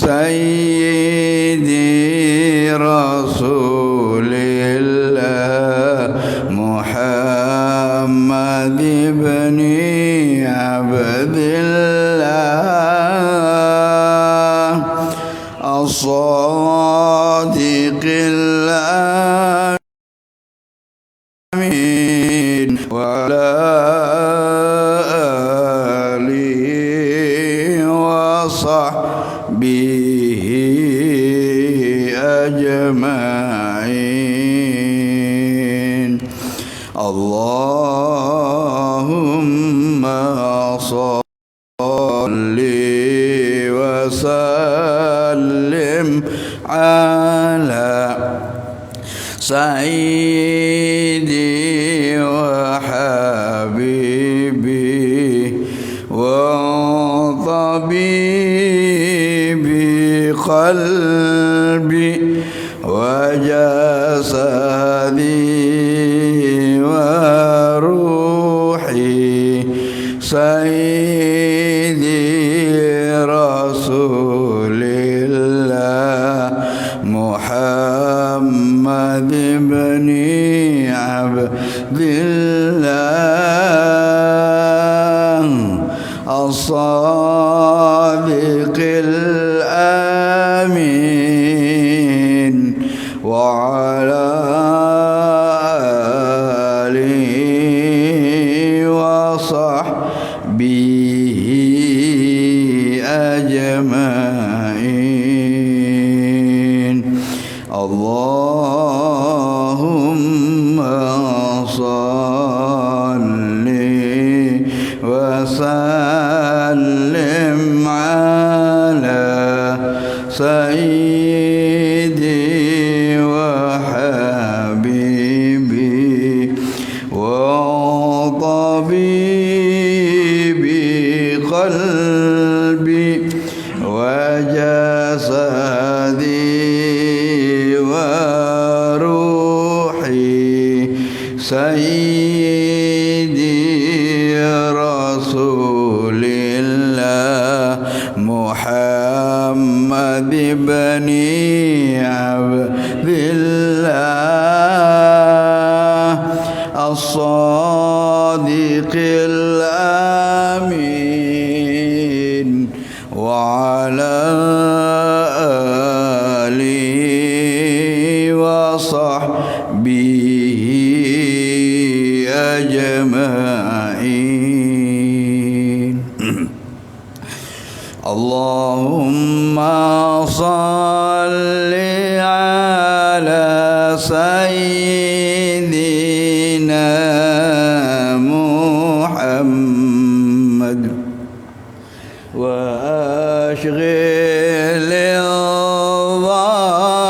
سيدي رسول الله محمد بن عبد الله الصادق الأمين وعلى آله وصحبه أجمعين. اللهم صل وسلم على سيدي وحبيبي وطبيبي قلبي وجسدي وروحي سيدي رسول الله محمد بن عبد الله الصادق الأمين وعلى آله وصحبه أجمعين. اللهم صل وسلم على سيدي وحبيبي وطبيبي قلبي وجسدي وروحي سيدي رسول الله محمد بن عبد الله الصادق الأمين وعلى آله وصحبه أجمعين. اللهم صل على سيدنا محمد وأشغل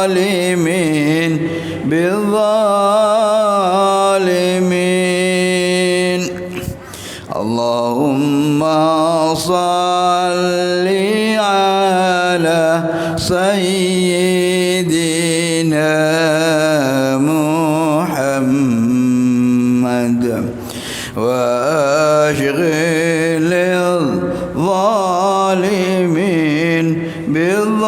الظالمين بالظالمين. اللهم صل على سيدنا محمد وأشغل الظالمين بالظالمين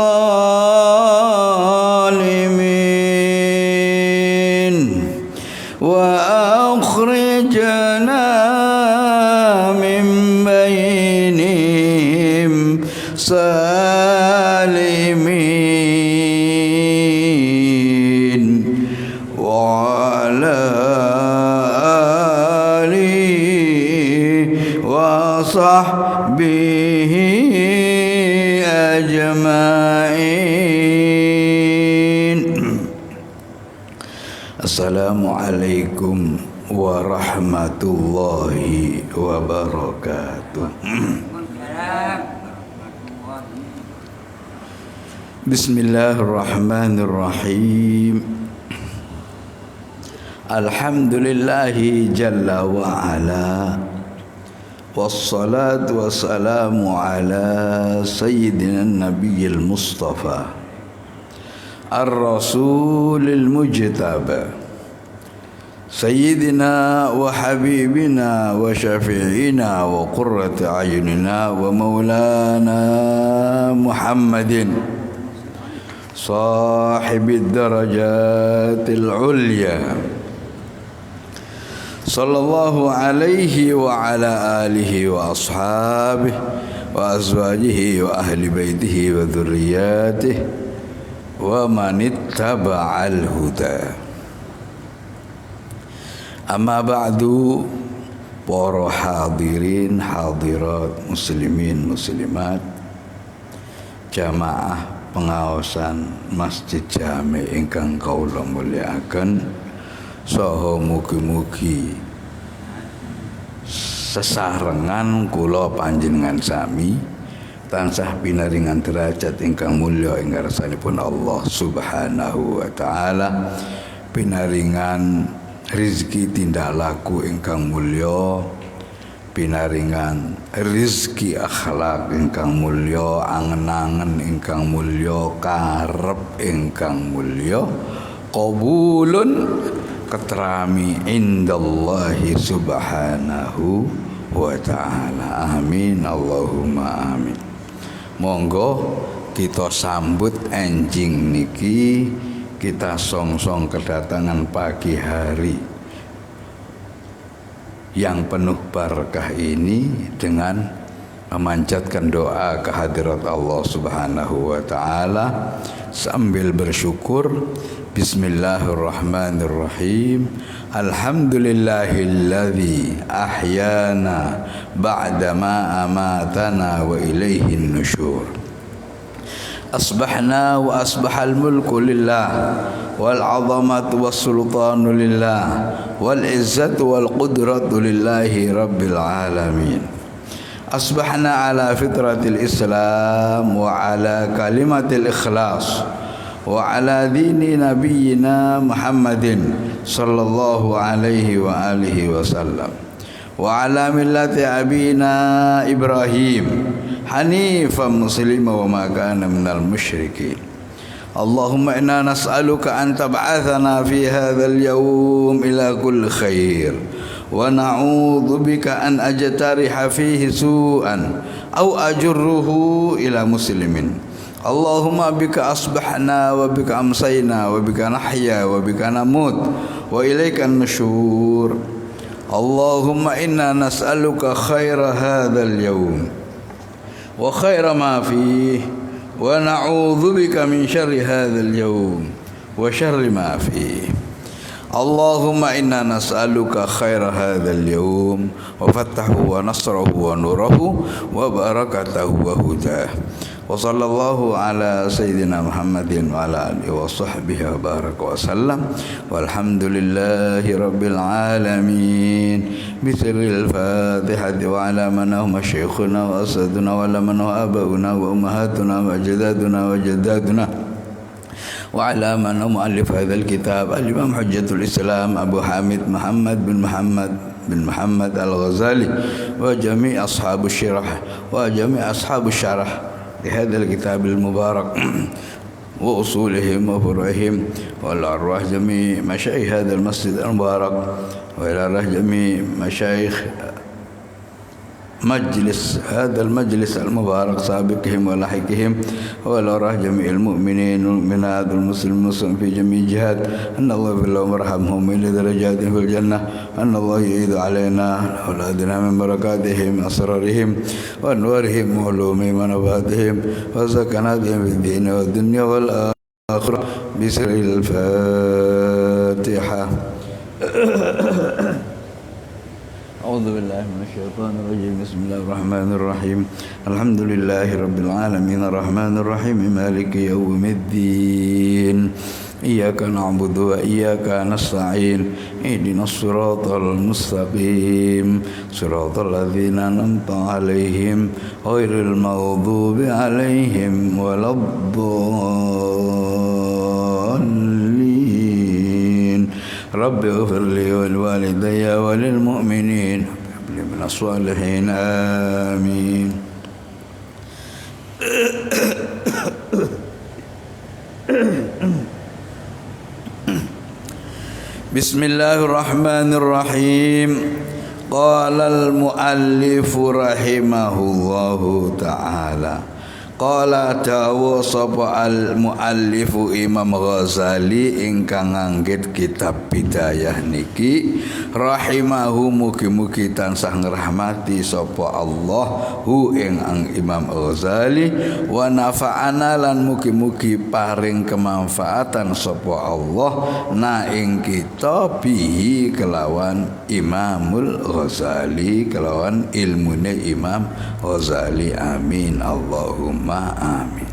وأخرجنا من بينهم سالمين وعلى آله وصحبه أجمعين. Assalamualaikum warahmatullahi wabarakatuh. Bismillahirrahmanirrahim. Alhamdulillahi jalla wa ala, wassalatu wassalamu ala sayyidina nabiyil mustafa ar-rasulil mujtaba sayyidina wa habibina wa syafi'ina wa qurrati ayunina wa maulana Muhammadin صاحب الدرجات العليا صلى الله عليه وعلى آله وأصحابه وأزواجه وأهل بيته وذرياته ومن اتبع الهدى. Amma ba'du, para hadirin hadirat muslimin muslimat jamaah pengaosan Masjid Jami ingkang kaula mulyakaken, saha mugi-mugi sesarengan kula panjenengan sami tansah pinaringan derajat ingkang mulya ing ngarsanipun Allah Subhanahu wa taala, pinaringan rizki tindak laku ingkang mulya, pinaringan rizki akhlak ingkang mulya, angen-angen ingkang mulya, karep ingkang mulya, qabulun keterami indallahi subhanahu wa ta'ala. Amin Allahumma amin. Monggo kita sambut enjing niki, kita song-song kedatangan pagi hari yang penuh barakah ini dengan memanjatkan doa kehadirat Allah Subhanahu wa taala sambil bersyukur. Bismillahirrahmanirrahim. Alhamdulillahilladzi ahyana ba'da ma amatana wa ilaihin nusyur. Asbahna wa asbahal mulku lillah wal 'azamatu was sultanu lillah wal izzatu wal qudratu lillahi rabbil alamin. Asbahna ala fitratil islam wa ala kalimatil ikhlas wa ala dini nabiyyina Muhammadin sallallahu alaihi wa alihi wasallam wa ala millati abina Ibrahim hanifan muslima wa ma kana minal musyrikin. Allahumma inna nas'aluka an tab'athana fi hadzal yawm ila kulli khair wa na'udzu bika an ajtariha fihi su'an aw ajurruhu ila muslimin. Allahumma bika asbahna wa bika amsayna wa bika nahya wa bika namut wa ilaikan nusyur. Allahumma inna nas'aluka khaira hadzal yawm wa khaira ma fihi wa na'udzu bika min syarri hadzal yawm wa syarri ma fihi. Allahumma inna nas'aluka khaira hadzal yawm wa fathahu wa nasrahu wa nurahu wa barakatahu wa hudah. Wa sallallahu ala sayyidina Muhammadin wa ala alihi wa sahbihi wa baraka wa sallam walhamdulillahi rabbil alamin. Bisirril fatihati wa ala man hum syekhuna wa asaduna wa ala man abauna wa ummahatuna wa ajdaduna wa jaddaduna wa ala man muallif hadzal kitab al-imam hujjatul islam Abu Hamid Muhammad bin Muhammad al-Ghazali wa jami' ashabus syarah wa jami' ashabus syarah لهذا الكتاب المبارك وأصولهم وفروعهم وإلى أرواح جميع مشايخ هذا المسجد المبارك وإلى أرواح جميع مشايخ مجلس هذا المجلس المبارك سابقهم ولاحقهم وإلى أرواح جميع المؤمنين والمؤمنات والمسلمين في جميع الجهات. أن الله يغفر لهم ويرحمهم إلى درجات في الجنة. أن الله يعيد علينا أولادنا من بركاتهم أسرارهم وأنوارهم وعلومهم ونفاتهم وسكناتهم في الدين والدنيا والآخرة. بسر الفاتحة. أعوذ بالله من الشيطان الرجيم. بسم الله الرحمن الرحيم. الحمد لله رب العالمين الرحمن الرحيم مالك يوم الدين. إياك نعبد وإياك نستعين. اهدنا الصراط المستقيم صراط الذين أنعمت عليهم غير المغضوب عليهم ولا الضالين. رب اغفر لي ولوالدي وللمؤمنين من الصالحين آمين. بسم الله الرحمن الرحيم. قال المؤلف رحمه الله تعالى Qala dawu sapa al muallifu Imam Ghazali ingkang nganggit kitab Bidayah niki rahimahu mugi-mugi tansah ngrahmati sapa Allah hu ing Imam Ghazali wa nafa'ana lan mugi-mugi paring kemanfaatan sapa Allah na ing kita bihi kelawan Imamul Ghazali kelawan ilmune Imam Ghazali amin Allahumma amin.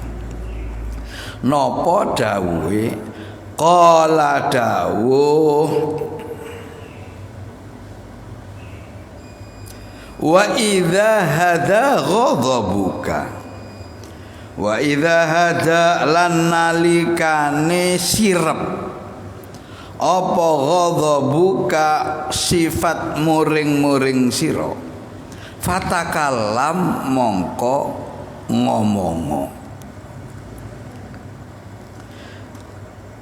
Napa dawuhe qala dawuh wa idza hada ghadabuka wa idza hada lan nalikane sirep apa ghadabuka sifat muring-muring sira fatakalam mongko ngomong.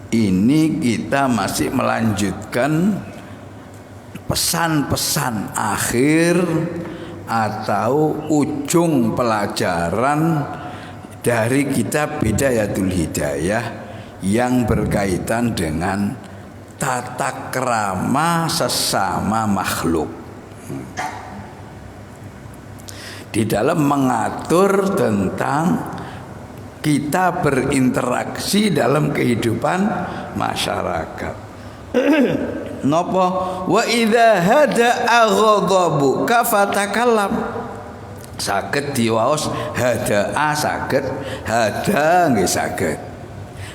Ini kita masih melanjutkan pesan-pesan akhir atau ujung pelajaran dari kitab Bidayatul Hidayah yang berkaitan dengan tata krama sesama makhluk. Di dalam mengatur tentang kita berinteraksi dalam kehidupan masyarakat. Napa wa idza hada aghdabuka fatakallam saged diwaos hadaa saged hada nggih saged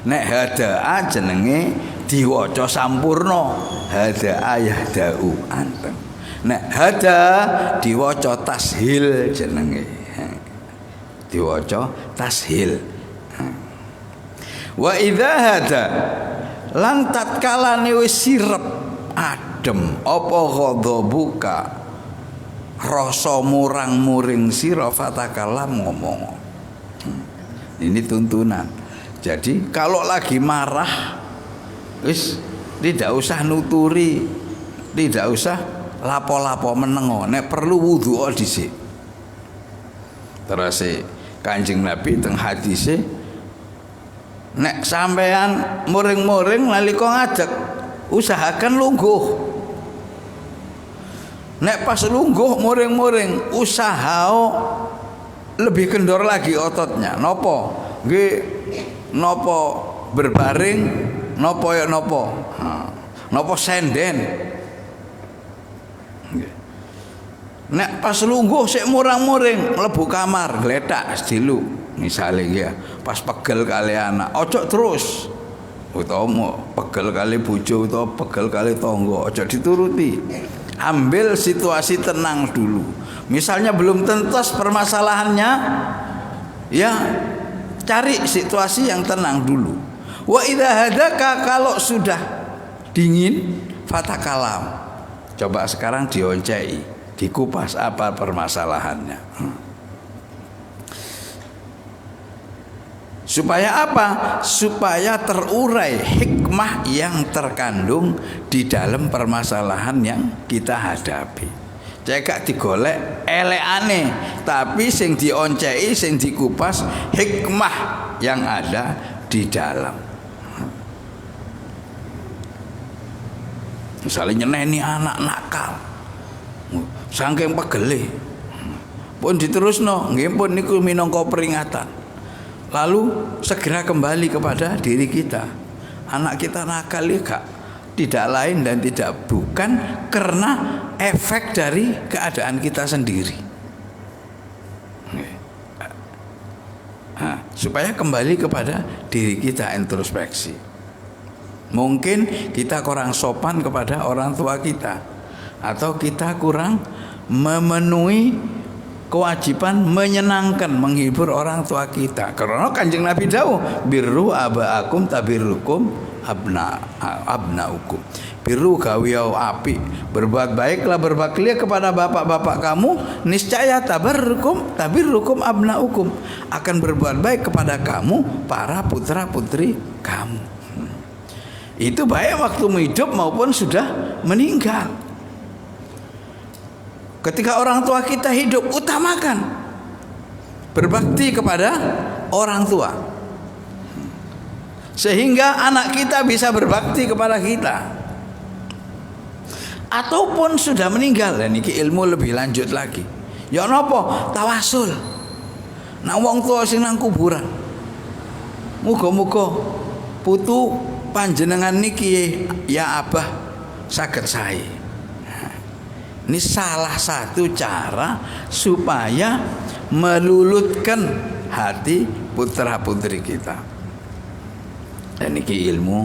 nek hadaa jenenge diwaca sampurna hadaa yahdau anteng nek hada diwaca tashil jenenge diwaca tashil wa idza hada lan tatkalane wis sirep adem apa ghadabuka rasa murang-muring sira fatakalam ngomong. Ini tuntunan. Jadi kalau lagi marah wis tidak usah nuturi, tidak usah lapo-lapo menengo, nek perlu wudu dhisik. Terus Kanjeng Nabi teng hadise nek sampean muring-muring nalika ngadeg usahakan lungguh. Nek pas lungguh muring-muring usahao lebih kendor lagi ototnya. Nopo? Nggih nopo berbaring, nopo ya nopo. Nopo senden. Nek pas lungguh sik murang-muring mlebu kamar gletak dilu misale ya pas pegel kali anak ojo terus utawa pegel kali bojo utawa pegel kali tangga ojo dituruti, ambil situasi tenang dulu. Misalnya belum tuntas permasalahannya ya cari situasi yang tenang dulu. Wa idza hadaka kalau sudah dingin fatakalam, coba sekarang dioncei, dikupas apa permasalahannya. Supaya apa? Supaya terurai hikmah yang terkandung di dalam permasalahan yang kita hadapi. Cekak digolek elekane, tapi sing dioncei, sing dikupas hikmah yang ada di dalam. Misalnya nyeneni anak nakal, saking pegele, pun diterusno, nggih pun niku minangka peringatan. Lalu segera kembali kepada diri kita. Anak kita nakal ya tidak lain dan tidak bukan karena efek dari keadaan kita sendiri. Supaya kembali kepada diri kita, introspeksi. Mungkin kita kurang sopan kepada orang tua kita, atau kita kurang memenuhi kewajiban menyenangkan, menghibur orang tua kita. Karena Kanjeng Nabi dawuh, birru abaakum tabirrukum abnaukum. Birru gawiau api, berbuat baiklah, berbaktilah kepada bapak-bapak kamu, niscaya tabirrukum abnaukum, akan berbuat baik kepada kamu para putra-putri kamu. Itu baik waktu hidup maupun sudah meninggal. Ketika orang tua kita hidup, utamakan. berbakti kepada orang tua, sehingga anak kita bisa berbakti kepada kita. Ataupun sudah meninggal, dan ini ilmu lebih lanjut lagi. Ya napa? Tawasul. Nang wong tua sing nang kuburan, muga-muga putu panjenengan niki ya abah saged sae. Ini salah satu cara supaya melulutkan hati putra putri kita. Dan ini ilmu,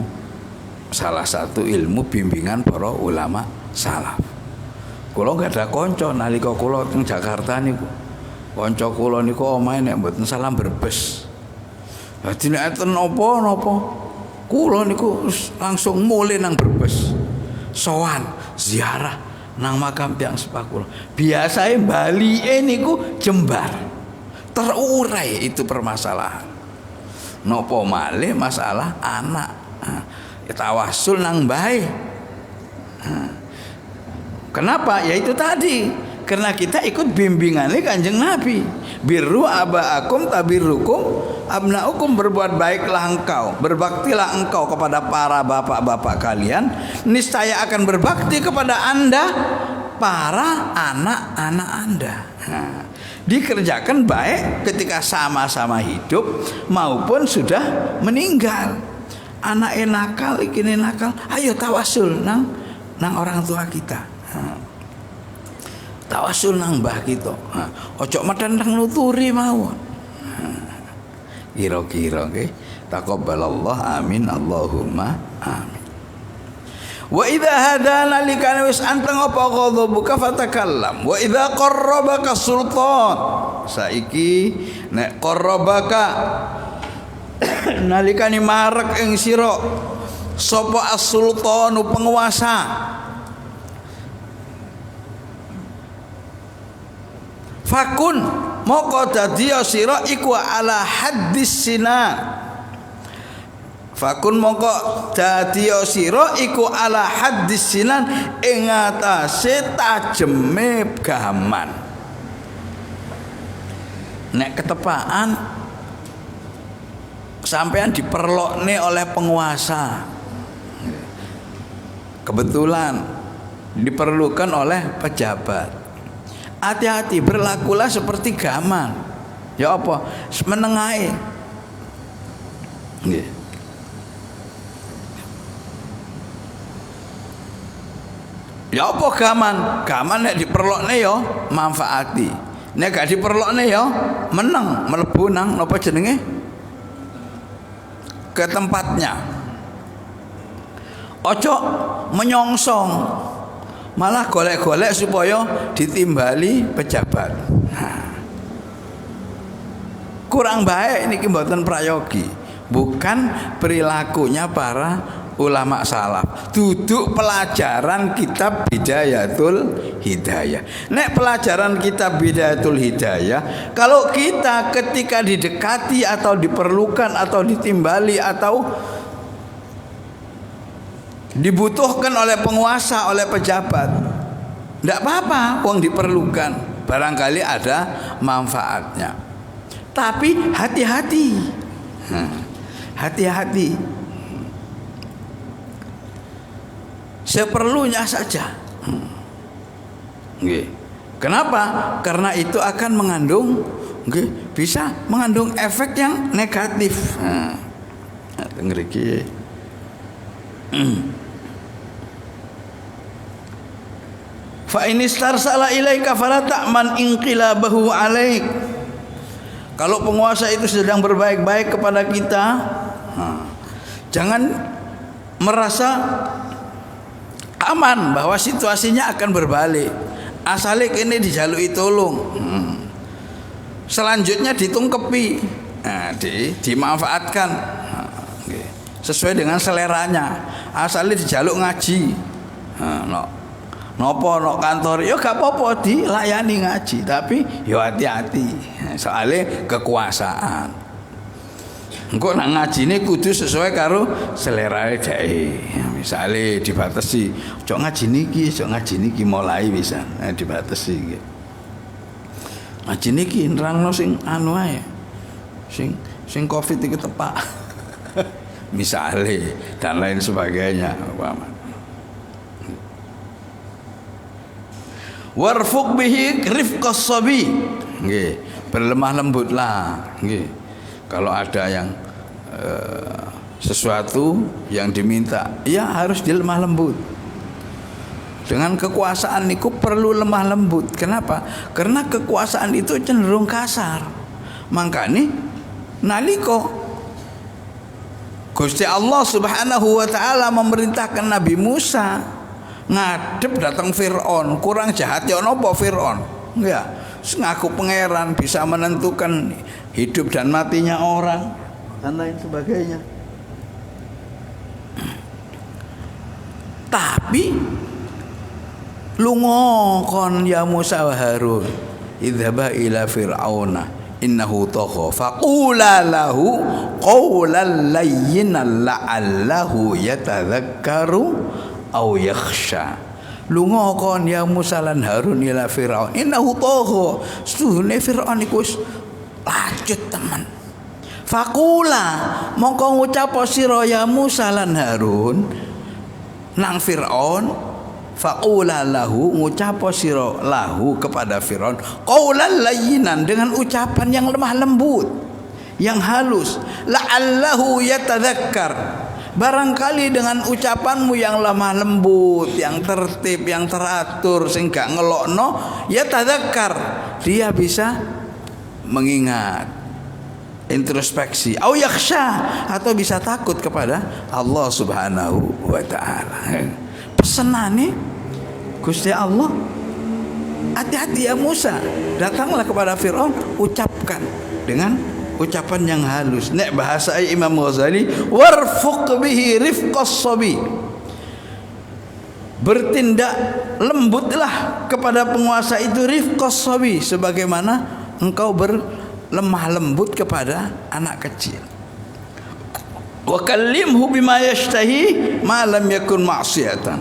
salah satu ilmu bimbingan para ulama salaf. Kula gak ada konco nalika kula teng Jakarta niku. Konco kula niku omahe nek mboten salam berbes. Dadi nek enten napa-napa kula niku langsung mulih nang Brebes. Sowan ziarah nang makam tiyang sepakula. Biasae balike niku Jembar. Terurai itu permasalahan. Napa malih masalah anak. Tawasul nang bae. Kenapa? Ya itu tadi. Karena kita ikut bimbingannya Kanjeng Nabi. Birru abaakum tabirrukum abnaukum, berbuat baiklah engkau, berbaktilah engkau kepada para bapak-bapak kalian, niscaya akan berbakti kepada Anda para anak-anak Anda. Nah, dikerjakan baik ketika sama-sama hidup maupun sudah meninggal. Anak nakal, iki nakal, ayo tawasul nang orang tua kita. Tawasul nang mbah kita. Ojo medendeng nuturi mawon. Kira-kira nggih. Taqabbalallah, amin, Allahumma amin. Wa idza hadana likana wis anteng apa ghadabuka fatakallam. Wa idza qarrabaka sultan. Saiki nek qarrabaka nalikane marek ing sira sapa as-sultanu penguasa. Fakun moko dadi sira iku ala haddis sinan. Fakun moko dadi sira iku ala haddis sinan ing atase tajeme gaman. Nek ketepaan sampean diperlokne oleh penguasa, kebetulan diperlukan oleh pejabat, hati-hati, berlakulah seperti gaman. Ya apa? Menengahi. Nggih. Ya apa gaman? Gaman nek diperlokne ya manfaati. Nek gak diperlokne ya meneng mlebu nang napa jenenge? Ke tempatnya. Ojo menyongsong, malah golek-golek supaya ditimbali pejabat. Kurang baik niki mboten prayogi. Bukan perilakunya para ulama salaf. Duduk pelajaran kitab Bidayatul Hidayah. Nek pelajaran kitab Bidayatul Hidayah, kalau kita ketika didekati atau diperlukan atau ditimbali atau dibutuhkan oleh penguasa, oleh pejabat, tidak apa-apa, uang diperlukan, barangkali ada manfaatnya. Tapi hati-hati, hati-hati, seperlunya saja. Kenapa? Karena itu akan mengandung, bisa mengandung efek yang negatif. Ngeriki. Fa in istarsala ilaika fala ta'man inqilabahu alaik. Kalau penguasa itu sedang berbaik-baik kepada kita, jangan merasa aman bahwa situasinya akan berbalik. Asalik ini dijalui tolong, selanjutnya ditungkepi, dimanfaatkan sesuai dengan seleranya. Asale dijaluk ngaji, nopo kantor, yo gak apa-apa dilayani ngaji, tapi yo hati-hati soalnya kekuasaan. Engko nak ngajine kudu sesuai karo selerae dhek. Misale dibatasi, ojo ngaji niki mulai bisa dibatasi nggih. Ngaji niki nerangno sing anu ae. Sing Covid iki tepak. Misale dan lain sebagainya, umpama. Warfuq bihi rifqas sabi. Nggih, berlemah lembutlah, nggih. Kalau ada yang sesuatu yang diminta, ya harus dilemah lembut. Dengan kekuasaan niku perlu lemah lembut. Kenapa? Karena kekuasaan itu cenderung kasar. Makanya nalika Gusti Allah Subhanahu wa taala memerintahkan Nabi Musa ngadep datang Firaun, kurang jahat ya napa Firaun? Ya, ngaku pangeran bisa menentukan hidup dan matinya orang dan lain sebagainya. Tapi lunga kon ya Musa wa Harun idhaba ila fir'auna innahu tagha faqula lahu qawlan layyinan la'allahu yatadhakkaru aw yakhsha. Lunga kon ya Musa lan Harun ila fir'aun innahu tagha, setuhune Fir'aun iku wis lacut temen. Faqula mongko ngucap sira ya Musa lan Harun nang Fir'aun, faqula lahu ngucap sira lahu kepada Fir'aun qaulan layyinan, dengan ucapan yang lemah lembut, yang halus, la'allahu yatadzakkar, barangkali dengan ucapanmu yang lemah lembut, yang tertib, yang teratur, sing gak ngelokno, yatadzakkar, dia bisa mengingat, introspeksi, au yakhsha, atau bisa takut kepada Allah Subhanahu wa taala. Pesenane Gusti Allah, hati-hati ya Musa, datanglah kepada Firaun, ucapkan dengan ucapan yang halus. Nek bahasa Imam Ghazali, warfuq bihi rifqas sabi, bertindak lembutlah kepada penguasa itu, rifqas sabi, sebagaimana engkau berlemah lembut kepada anak kecil. Wa kallimhu bima yashtahi ma lam yakun ma'siyatan,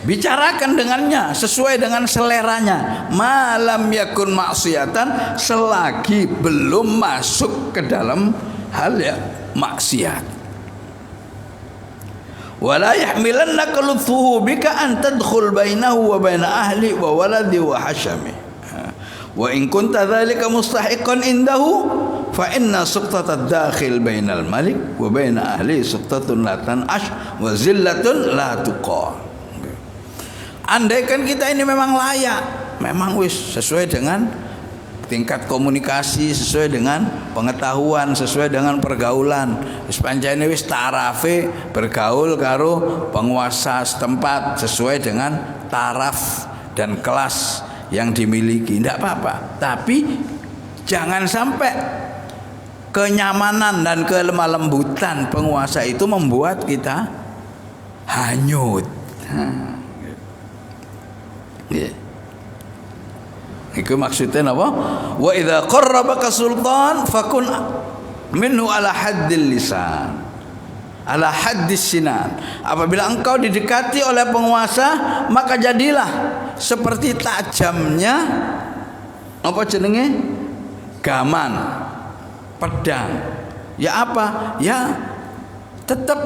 bicarakan dengannya sesuai dengan seleranya, ma lam yakun ma'siyatan, selagi belum masuk ke dalam hal yang maksiat. Wala yahmilannaka lutfuhu bika an tadkhul bainahu wa baina ahli wa waladi wa hashami. Wa in kunta dzalika mustahiqan indahu fa inna suqtatad dakhil bainal malik wa baina ahli suqtatun la tan'ash wa zillatun la tuqa. Andaikan kita ini memang layak, memang wis sesuai dengan tingkat komunikasi, sesuai dengan pengetahuan, sesuai dengan pergaulan, wis pancene wis tarafe bergaul karo penguasa setempat sesuai dengan taraf dan kelas yang dimiliki, tidak apa-apa. Tapi jangan sampai kenyamanan dan kelemah lembutan penguasa itu membuat kita hanyut. Itu maksudnya apa? Wa idza qarrabaka sultan fakun minhu ala haddil lisan, ala haddis sinan. Apabila engkau didekati oleh penguasa, maka jadilah seperti tajamnya apa jenenge? Gaman, pedang. Ya apa? Ya tetap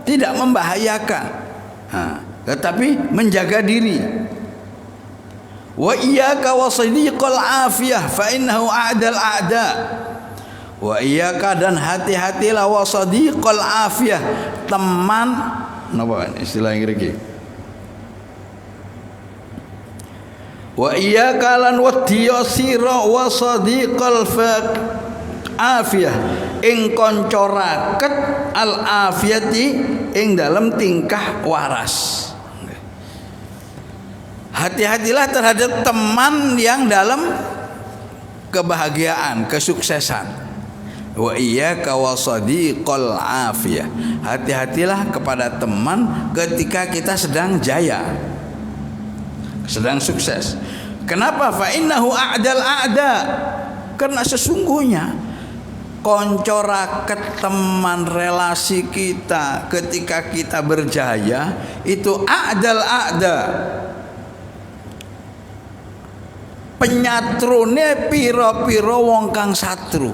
tidak membahayakan, tetapi menjaga diri. Wa iyyaka wa siddiqal afiyah fa innahu a'dal a'da. Wa iyyaka, dan hati-hatilah, wa siddiqal afiyah, teman napa istilah ngriki? Wa iyyaka lan wadiya sira wa siddiqal afiyah, ing kanca raket al afiyati, ing dalam tingkah waras. Hati-hatilah terhadap teman yang dalam kebahagiaan, kesuksesan. Wa iyyaka wa sadiqal afiyah, hati-hatilah kepada teman ketika kita sedang jaya, sedang sukses. Kenapa? Fa innahu a'dal a'da, karena sesungguhnya konco raket, teman relasi kita ketika kita berjaya itu a'dal a'da, penyatrune pira-pira wong kang satru.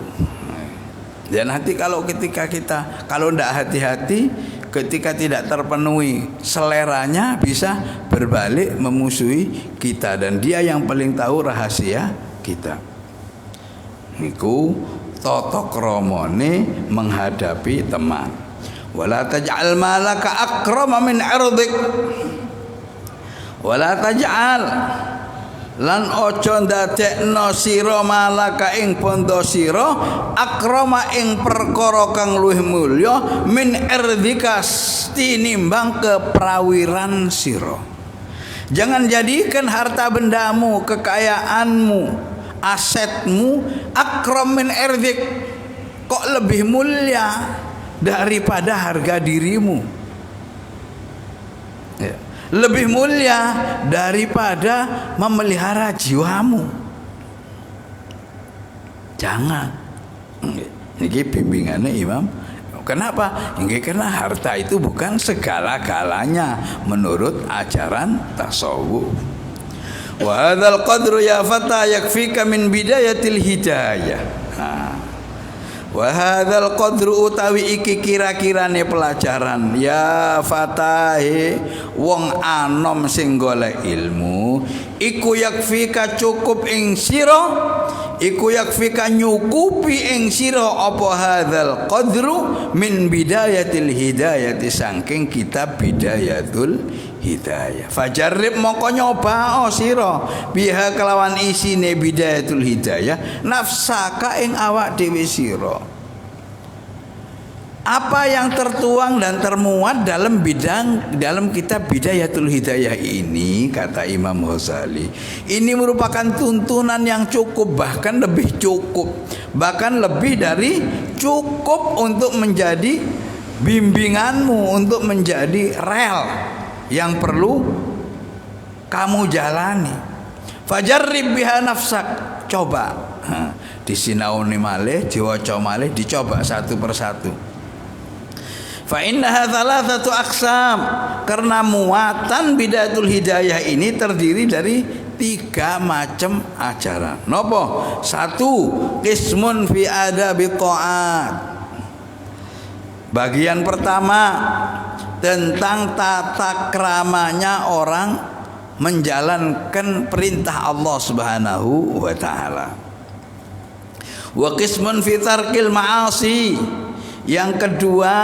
Dan hati ketika kita ndak hati-hati, ketika tidak terpenuhi seleranya bisa berbalik memusuhi kita, dan dia yang paling tahu rahasia kita. Niku tata kramane menghadapi teman. Wala taj'al malaka akrama min 'irdik. Wala taj'al lan ojo ndadekno sira malaka ing bondo sira akrama ing perkara kang luwih mulya min irdika tinimbang keprawiran sira. Jangan jadikan harta bendamu, kekayaanmu, asetmu akram min irdik, kok lebih mulia daripada harga dirimu, ya. Lebih mulia daripada memelihara jiwamu. Jangan. Ini bimbingannya Imam. Kenapa? Karena harta itu bukan segala-galanya menurut ajaran tasawuf. Wa hadzal qadru ya fata yakfika min bidayatil hidayah. Wa hadzal qadru utawi iki kira-kirane pelajaran ya fatahe wong anom sing golek ilmu iku yakfika cukup ing sira, iku yakfika nyukupi ing sira apa hadzal qadru min bidayatil hidayati saking kitab bidayatul hidayah. Fajarrib mongko nyoba sira biha kelawan isine bidayatul hidayah nafsaka ing awak dhewe sira. Apa yang tertuang dan termuat dalam kitab Bidayatul Hidayah ini, kata Imam Ghazali, ini merupakan tuntunan yang cukup, bahkan lebih cukup, bahkan lebih dari cukup untuk menjadi bimbinganmu, untuk menjadi rel yang perlu kamu jalani. Fajarrib biha nafsak, coba disinauni malih, diwaca malih, dicoba satu persatu. Fa innaha thalathatu aqsam, karena muatan Bidayatul Hidayah ini terdiri dari 3 macam ajaran. Nopo? 1, qismun fi adabi ta'at. Bagian pertama tentang tata keramanya orang menjalankan perintah Allah Subhanahu wa taala. Wa qismun fi tarkil ma'asi. Yang kedua,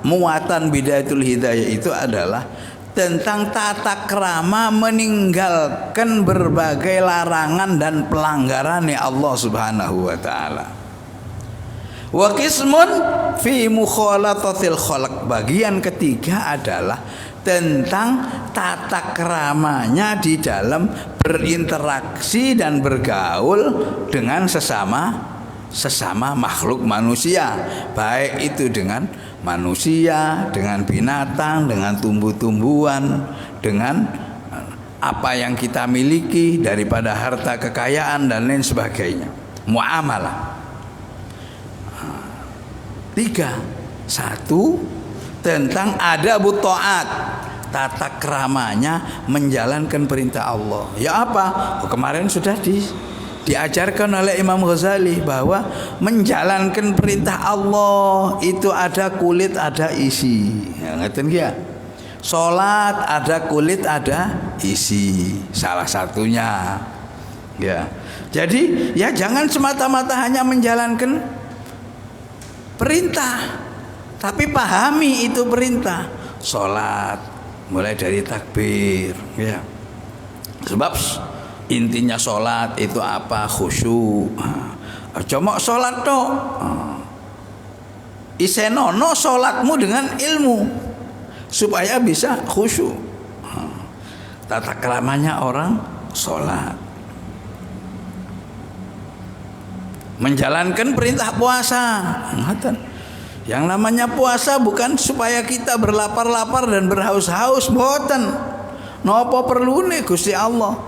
muatan Bidayatul Hidayah itu adalah tentang tata krama meninggalkan berbagai larangan dan pelanggaran Allah Subhanahu wa taala. Wa qismun fi mukhalatatil khalq. Bagian ketiga adalah tentang tata keramanya di dalam berinteraksi dan bergaul dengan sesama makhluk manusia, baik itu dengan manusia, dengan binatang, dengan tumbuh-tumbuhan, dengan apa yang kita miliki daripada harta kekayaan dan lain sebagainya. Muamalah. 3. 1 tentang adabut ta'at, tata keramanya menjalankan perintah Allah. Ya apa? Kemarin sudah diajarkan oleh Imam Ghazali bahwa menjalankan perintah Allah itu ada kulit ada isi. Ya, ngeten ya. Salat ada kulit ada isi. Salah satunya. Ya. Jadi ya jangan semata-mata hanya menjalankan perintah, tapi pahami itu perintah. Salat mulai dari takbir, ya. Sebab intinya sholat itu apa? Khusyuk. Cuma sholat tok. Isenono sholatmu dengan ilmu supaya bisa khusyuk. Tata keramanya orang sholat. Menjalankan perintah puasa. Yang namanya puasa bukan supaya kita berlapar-lapar dan berhaus-haus, mboten. Napa perlune Gusti Allah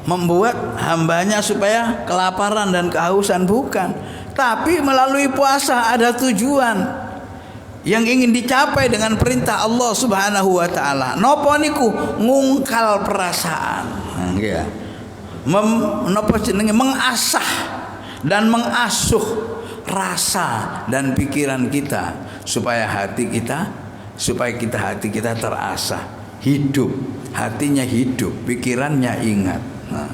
membuat hambanya supaya kelaparan dan kehausan, bukan. Tapi melalui puasa ada tujuan yang ingin dicapai dengan perintah Allah Subhanahu wa taala. Napa niku? Ngungkal perasaan. Ya. mengasah dan mengasuh rasa dan pikiran kita supaya hati kita terasah, hidup, hatinya hidup, pikirannya ingat. Nah,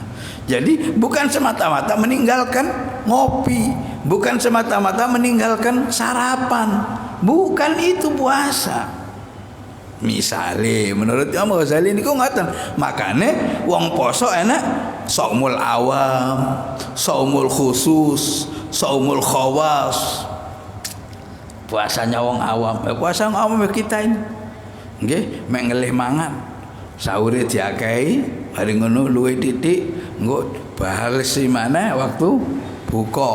jadi bukan semata-mata meninggalkan ngopi, bukan semata-mata meninggalkan sarapan, bukan itu puasa. Misale menurut Imam Ghazali niku ngoten, makane wong poso enak saumul awam, saumul khusus, saumul khawas. Puasanya wong awam, puasa wong awam kita ini. Nggih, mek ngelih mangan. Sahure diakehi, mari ngono luwih titik, engko bales maneh waktu buka.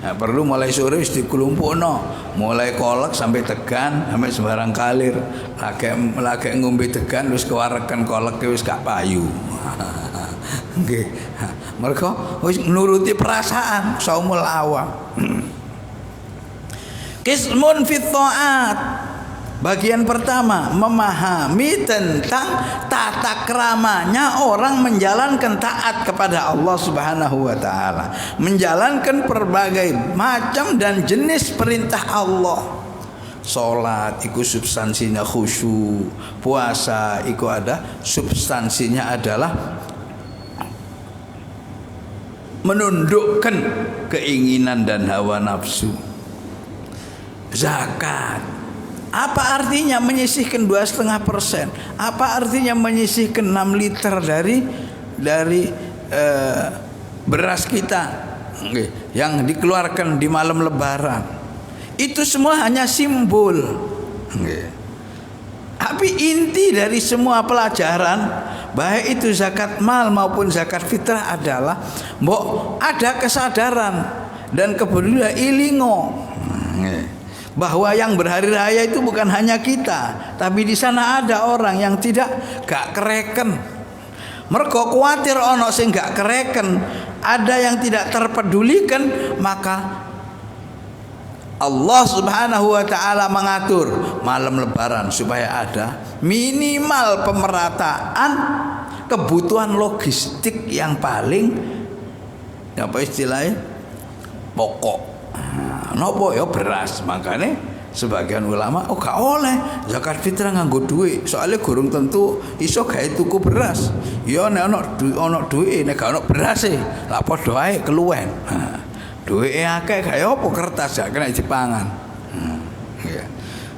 Nah, perlu mulai sore wis dikelumpukno, mulai kolak sampai tegan, sampai sembarang kalir. Lagi ngombe tegan wis kewareken kolak wis gak payu. Nggih. Mergo wis nuruti perasaan saumul awam. Qismun fit ta'at. Bagian pertama, memahami tentang tata keramanya orang menjalankan taat kepada Allah Subhanahu wa taala, menjalankan berbagai macam dan jenis perintah Allah. Salat iku substansinya khusyuk, puasa iku ada substansinya adalah menundukkan keinginan dan hawa nafsu. Zakat, apa artinya menyisihkan 2,5%? Apa artinya menyisihkan 6 liter dari beras kita yang dikeluarkan di malam Lebaran? Itu semua hanya simbol. Tapi inti dari semua pelajaran, baik itu zakat mal maupun zakat fitrah adalah ada kesadaran dan kepedulian ilingo. Bahwa yang berhari raya itu bukan hanya kita, tapi di sana ada orang yang gak kereken. Mergo kuwatir ono sing gak kereken, ada yang tidak terpedulikan, maka Allah Subhanahu wa taala mengatur malam Lebaran supaya ada minimal pemerataan kebutuhan logistik yang paling apa istilahnya pokok. Nopo ya beras, makanya sebagian ulama gak oleh zakat fitrah nganggo duit, soalnya gurung tentu iso gawe tuku beras. Ya nek ono duit, nek gak ono beras lah padha ae keluwen. Duwike akeh gawe apa kertas gak kena dipangan. Ya.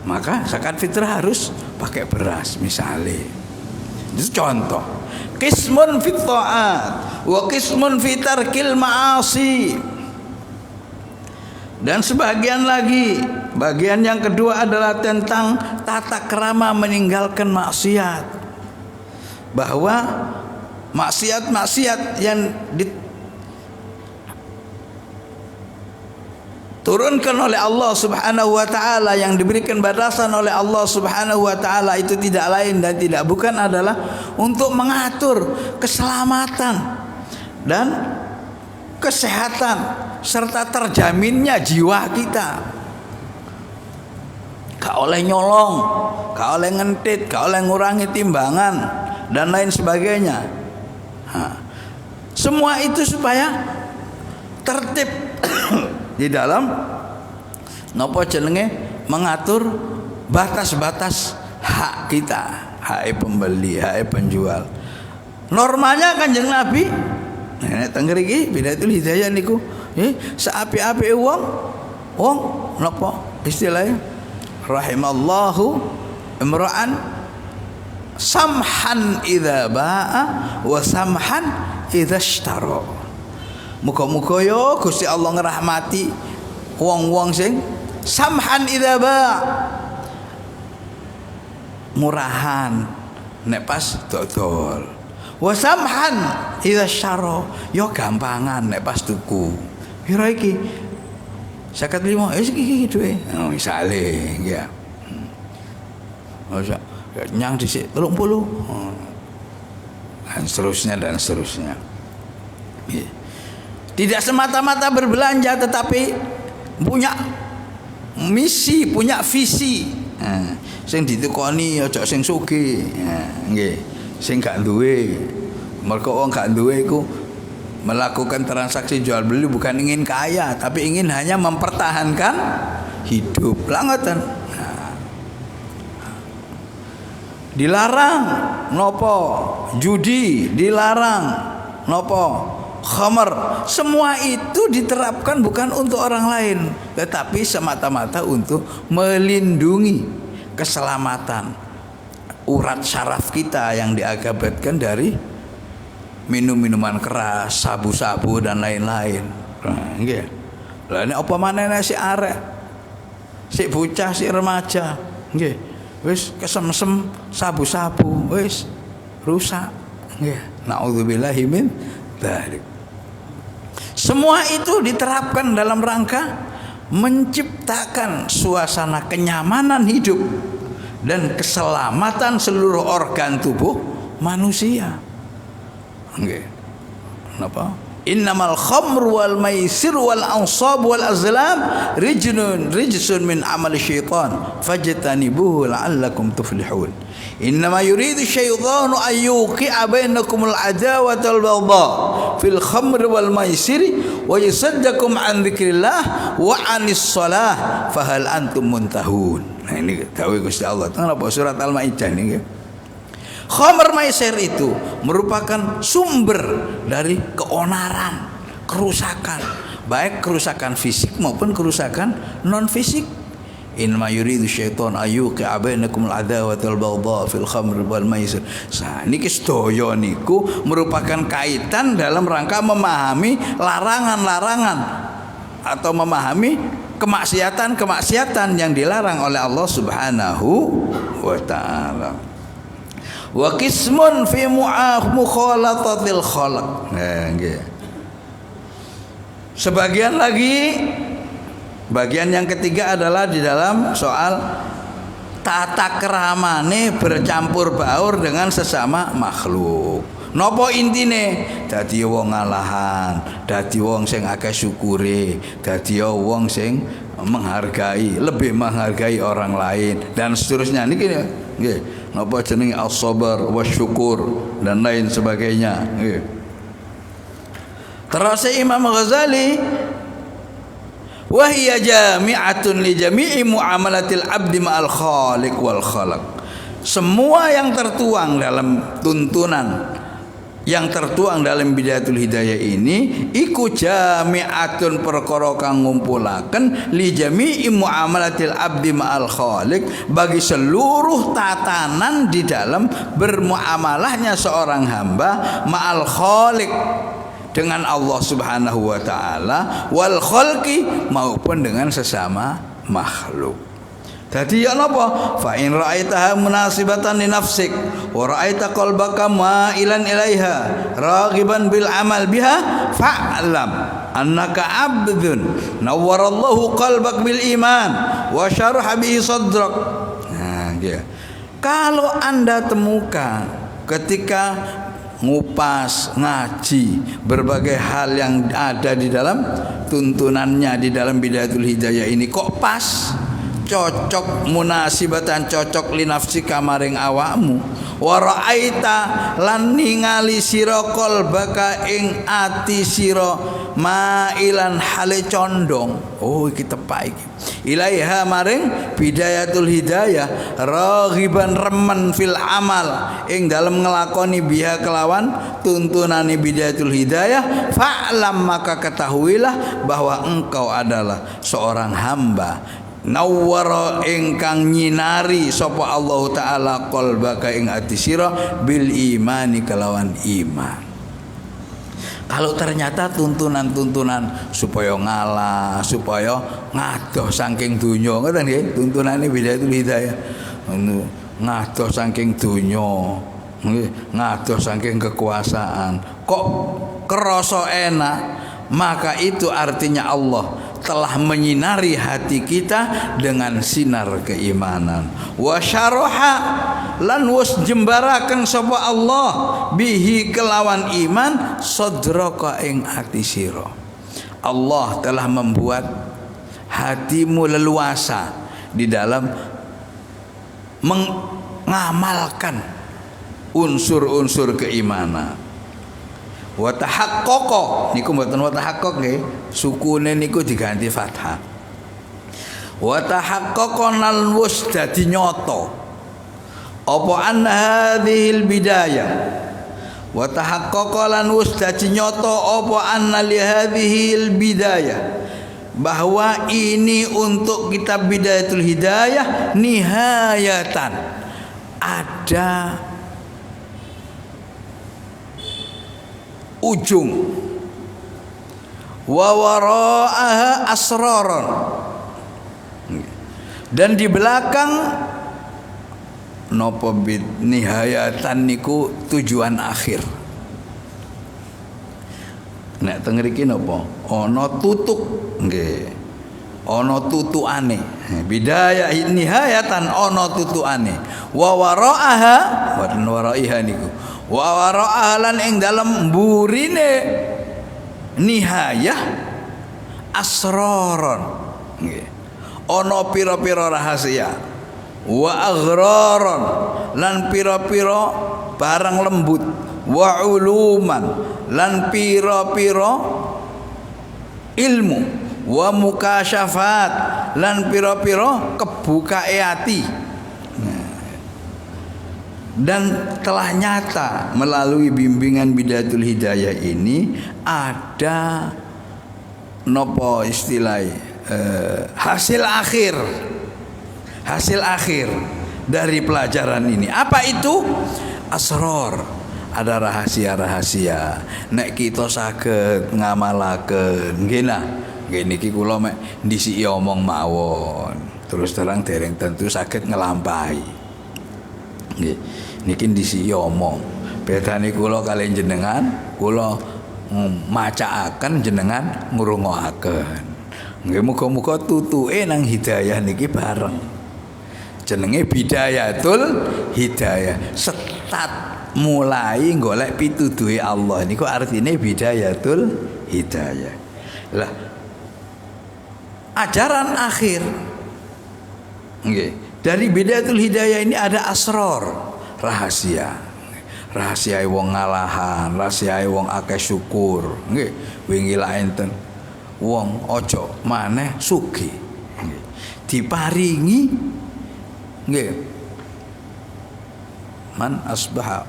Maka zakat fitrah harus pakai beras misalnya. Itu contoh. Qismun fit ta'at wa qismun fi tarkil ma'asi. Dan sebagian lagi, bagian yang kedua adalah tentang tata krama meninggalkan maksiat. Bahwa maksiat-maksiat yang diturunkan oleh Allah Subhanahu wa taala, yang diberikan batasan oleh Allah Subhanahu wa taala itu tidak lain dan tidak bukan adalah untuk mengatur keselamatan dan kesehatan serta terjaminnya jiwa kita. Gak oleh nyolong, gak oleh ngentit, gak oleh ngurangi timbangan dan lain sebagainya. Semua itu supaya tertib di dalam napa jenenge mengatur batas-batas hak kita, hak pembeli, hak penjual. Normalnya Kanjeng Nabi nek teng mriki Bidayatul Hidayah niku seapi-api wong napa istilahnya rahimallahu imra'an samhan idza ba'a wa samhan idza ishtara. Muga-muga ya Gusti Allah ngrahmati wong-wong sing samhan idza ba'a, murahan nek pas dodol, wa samhan idza ishtara, ya gampangan nek pas tuku. Piro iki? 55. Iki duwe. Oh, misale ya. Masa nyang dhisik 30. Dan seterusnya. Tidak semata-mata berbelanja tetapi punya misi, punya visi. Sing ditukoni aja sing sugih. Nggih. Sing gak duwe Mergo wong gak duwe iku melakukan transaksi jual beli bukan ingin kaya, tapi ingin hanya mempertahankan hidup. Lah ngoten. Dilarang nopo judi, dilarang nopo khamar. Semua itu diterapkan bukan untuk orang lain, tetapi semata-mata untuk melindungi keselamatan urat syaraf kita yang diakibatkan dari minum-minuman keras, sabu-sabu dan lain-lain. Nah, nggih. Lah nek apa manehne si arek, si bocah, si remaja, nggih. Wis kesemsem sabu-sabu, wis rusak. Nggih. Nauzubillahi min dzalik. Semua itu diterapkan dalam rangka menciptakan suasana kenyamanan hidup dan keselamatan seluruh organ tubuh manusia. Nggih. Napa? Innamal khamru wal maisir wal ansab wal azlam rijsun min amali syaitan fajtanibuhu la'allakum tuflihun. Innama yuridu syaitanu an yuqi'a bainakumul adawata wal baghdha fil khamri wal maisir wa yusaddakum an dzikrillah wa 'anis shalah fahal antum muntahun. Nah ini dawuh Gusti Allah. Napa surat Al-Maidah niki. Khamr maisir itu merupakan sumber dari keonaran, kerusakan, baik kerusakan fisik maupun kerusakan non fisik. Inma yuridu syaitan ayyuqi'a bainakumul adawata wal baghdha fil khamr wal maisir. Nah, niki sedaya niku merupakan kaitan dalam rangka memahami larangan-larangan atau memahami kemaksiatan-kemaksiatan yang dilarang oleh Allah Subhanahu wa taala. Wa qismun fi mukhalatatil khalq. Nah, nggih. Sebagian lagi, bagian yang ketiga adalah di dalam soal tata keramane bercampur baur dengan sesama makhluk. Napa intine? Dadi wong ngalahan, dadi wong sing akeh syukure, dadi wong sing menghargai, lebih menghargai orang lain dan seterusnya niki nggih. Napa jenenge as-sabar wasyukur dan lain sebagainya. Terus Imam Ghazali wa hiya jami'atun li jami'i muamalatil abdi ma'al khaliq wal khalaq. Semua yang tertuang dalam tuntunan yang tertuang dalam Bidayatul Hidayah ini iku jami'atun perkara kang ngumpulaken li jami'i muamalatil abdi ma'al khaliq, bagi seluruh tatanan di dalam bermuamalahnya seorang hamba ma'al khaliq, dengan Allah Subhanahu wa taala, wal khalqi maupun dengan sesama makhluk. Jadi ya napa? Fa in ra'aitaha munasibatan li nafsik wa ra'aita qalbaka ma'ilan ilaiha raghiban bil amal biha fa'lam annaka 'abdun nawwarallahu qalbak bil iman wa syaraha bihi sadrak. Nah, gitu. Kalau Anda temukan ketika ngupas, ngaji berbagai hal yang ada di dalam tuntunannya di dalam Bidayatul Hidayah ini kok pas, cocok, munasibatan cocok li nafsi kamaring awakmu, wa ra'aita lan ningali sira qalbaka ing ati sira mailan hale condong, oh iki tepak iki ilaiha maring Bidayatul Hidayah, raghiban remen fil amal ing dalem ngelakoni biha kelawan tuntunane Bidayatul Hidayah, fa'lam maka ketahuilah bahwa engkau adalah seorang hamba nawwara ingkang nyinari sapa Allah taala qalbaka ing ati sira bil imani kelawan iman. Kalau ternyata tuntunan-tuntunan supaya ngalah, supaya ngadoh saking donya, ngoten nggih, tuntunane Bidayatul Hidayah. Ngadoh saking donya, nggih, ngadoh saking kekuasaan. Kok kerasa enak, maka itu artinya Allah telah menyinari hati kita dengan sinar keimanan. Wa syaraha lan was jembaraken sapa Allah bihi kelawan iman sadraka ing ati sira. Allah telah membuat hatimu leluasa di dalam mengamalkan unsur-unsur keimanan. Wa tahaqqaqa niku mboten wa tahaqqaq nggih, sukune niku diganti fathah. Wa tahaqqaqa nal wus dadi nyoto apa an hadhil bidayah. Wa tahaqqaqa lan wus dadi nyoto apa an li hadhil bidayah, bahwa ini untuk kitab Bidayatul Hidayah nihayatan ada ujung, wa wara'aha asraron, dan di belakang napa nihayatan niku tujuan akhir. Nek teng mriki napa ana tutuk nggih, ana tutukane. Bidayah nihayatan ana tutukane. Wa wara'aha boten waraiha niku. Wa wara'aha lan ing dalem mburine nihayah asraron nggih, ana pira-pira rahasia. Wa aghraron lan pira-pira barang lembut. Wa uluman lan pira-pira ilmu. Wa mukasyafat lan pira-pira kebukae ati. Dan telah nyata melalui bimbingan Bidayatul Hidayah ini ada nopo istilahnya hasil akhir dari pelajaran ini. Apa itu? Asrar, ada rahasia-rahasia. Nek kita saged ngamalaken nggih nah, nggih niki kula mek ndisiki omong mawon. Terus terang dereng tentu saged ngelampahi. Nggih, niki ndisiki omong. Bedane kula kali jenengan, kula macaaken jenengan ngrungokaken. Nggih muga-muga tutuke nang hidayah niki bareng. Jenenge Bidayatul Hidayah. Setat mulai golek pituduhe Allah niku artine Bidayatul Hidayah. Lah ajaran akhir nggih. Dari Bidayatul Hidayah ini ada asrar, rahasia. Rahasia wong ngalahan, rahasia wong akeh syukur. Nggih, wingi la enten wong aja maneh sugih. Nggih. Diparingi nggih. Man asbaha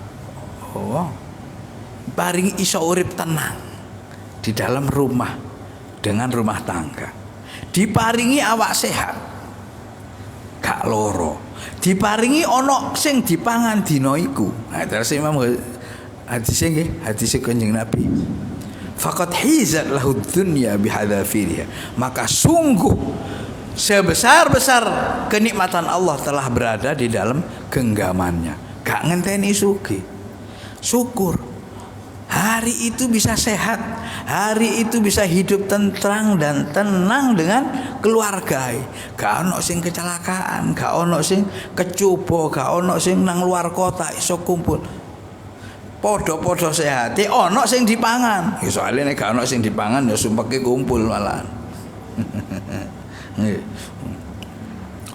paringi iso urip tenang di dalam rumah dengan rumah tangga. Diparingi awak sehat. Gak loro, diparingi ana sing dipangan dina iku. Nah, terus Imam hadis nggih, hadis Kanjeng Nabi. Faqad hizat lahu dunya bihadzafiriha. Maka sungguh sebesar-besar kenikmatan Allah telah berada di dalam genggamannya. Gak ngenteni sugih. Syukur. Hari itu bisa sehat, hari itu bisa hidup tentrang dan tenang dengan keluarga. Gak ono sing kecelakaan, gak ono sing kecubo, gak ono sing nang luar kota iso kumpul. Podo-podo sehat, ono sing dipangan. Ya soalnya nek gak ono sing dipangan ya sumpeke kumpul malahan.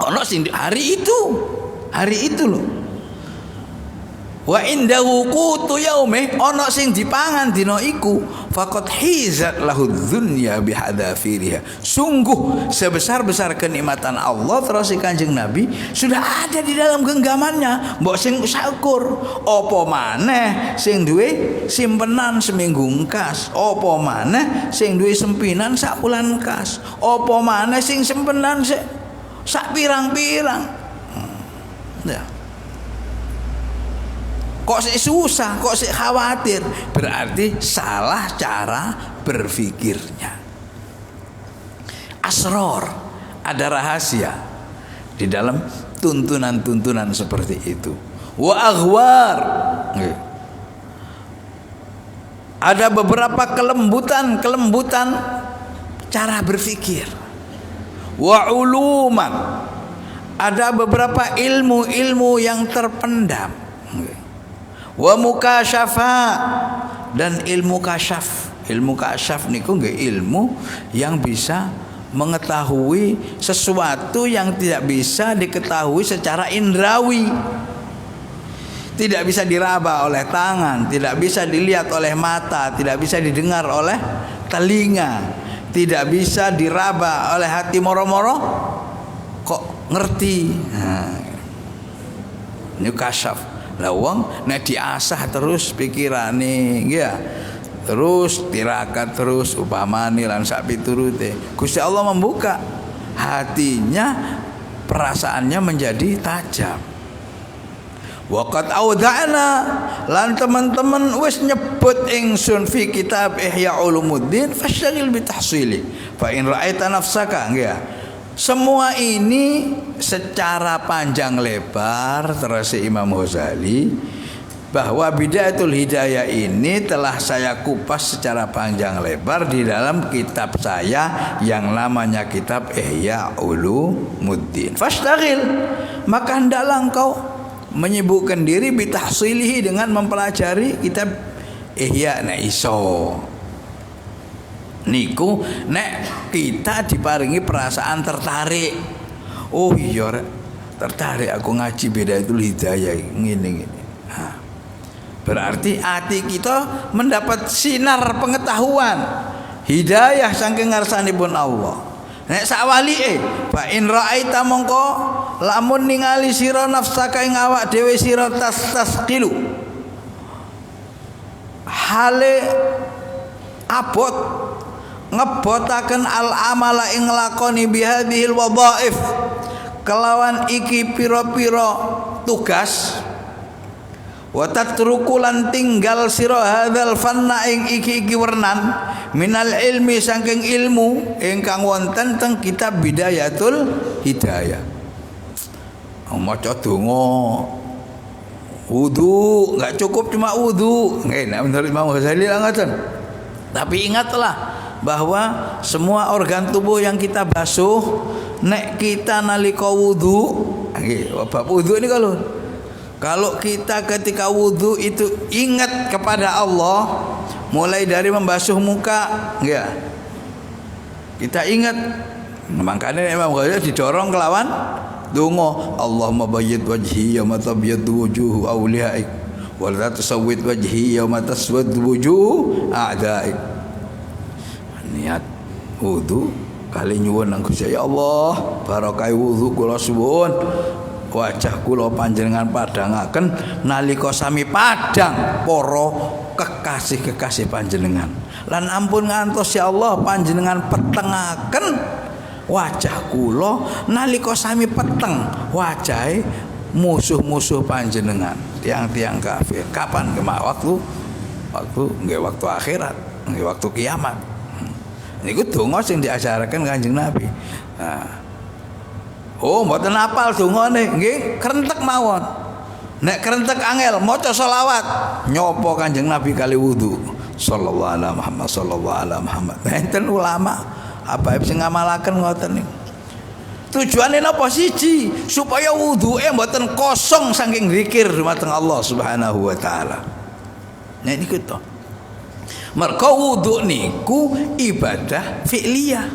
Ono sing hari itu loh. Wa indahu qutu yaumih, ana sing dipangan dina iku. Faqad hizat lahu dunya bihadzafiriha. Sungguh sebesar-besar kenikmatan Allah terus Kanjeng Nabi sudah ada di dalam genggamannya. Mbok sing syukur. Apa maneh sing duwe simpenan seminggu kas? Apa maneh sing duwe sempinan sak wulan kas? Apa maneh sing simpenan sak pirang-pirang? Ya. Kok sih susah, kok sih khawatir? Berarti salah cara berpikirnya. Asrar, ada rahasia di dalam tuntunan-tuntunan seperti itu. Wa aghwar, ada beberapa kelembutan cara berpikir. Wa uluman, ada beberapa ilmu-ilmu yang terpendam. Wa mukasyafat, dan ilmu kasyaf. Ilmu kasyaf niku nggih ilmu yang bisa mengetahui sesuatu yang tidak bisa diketahui secara indrawi. tidak bisa diraba oleh tangan, tidak bisa dilihat oleh mata, tidak bisa didengar oleh telinga, tidak bisa diraba oleh hati moro-moro kok ngerti. Nah, ini kasyaf. Lah wong nek diasah terus pikirane, ya. Terus tirakat terus upamane lan sak piturute. Gusti Allah membuka hatinya, perasaannya menjadi tajam. Waqad auda'na lan teman-teman wis nyebut ingsun fi kitab Ihya Ulumuddin fasyaghil bi tahsili fa in ra'aita nafsaka, nggih. Semua ini secara panjang lebar terus Imam Ghazali bahwa Bidayatul Hidayah ini telah saya kupas secara panjang lebar di dalam kitab saya yang namanya kitab Ihya Ulumuddin. Fastaghil, maka hendaklah engkau menyibukkan diri bitahsilihi dengan mempelajari kitab Ihya. Nek iso niku nek kita diparingi perasaan tertarik, oh iya tertarik aku ngaji Bidayatul Hidayah ngene. Berarti hati kita mendapat sinar pengetahuan, hidayah saking ngarsanipun Allah. Nek sawalike fa in ra'aita mongko lamun ningali sira nafsaka ing awak dhewe sira tasqilu hale abot ngebotaken al amala ing nglakoni bihadhil wadhaif kelawan iki pira-pira tugas wa tatrukulan tinggal sira hadzal fanna ing iki wernan minal ilmi saking ilmu ingkang wonten teng kitab Bidayatul Hidayah. Maca donga wudu enggak cukup cuma wudu, nggih menurut Imam Ghazali ngoten. Tapi ingatlah bahwa semua organ tubuh yang kita basuh nek kita nalika wudu, nggih bab wudu ini kalau kita ketika wudhu itu ingat kepada Allah, mulai dari membasuh muka, ya, kita ingat. Makanya Imam Ghazali didorong kelawan donga, Allahumma bayyid wajhi yauma tabyaddu wujuhu awliyaik wa la tusawwid wajhi yauma taswaddu wujuhu a'daik. Niat wudhu kali nyuwun nang Gusti Allah, barokah wudhu kula suwun wajah kula panjenengan padangaken nalika sami padang para kekasih-kekasih panjenengan. Lan ampun ngantos ya Allah panjenengan petengaken wajah kula nalika sami peteng wajahe musuh-musuh panjenengan, tiang-tiang kafir. Kapan waktu nggih waktu akhirat, nggih waktu kiamat. Niku donga sing diajaraken Kanjeng Nabi. Nah, oh, mboten apal dongane, nggih krentek mawon. Nek krentek angel maca selawat, nyopo Kanjeng Nabi kali wudu. Sallallahu alaihi Muhammad sallallahu alaihi Muhammad. Enten ulama apa sing ngamalaken ngoten niku. Tujuane napa siji? Supaya wuduke mboten kosong saking zikir dumateng Allah Subhanahu wa taala. Nah niku to. Mergo wudu niku ibadah fi'liyah.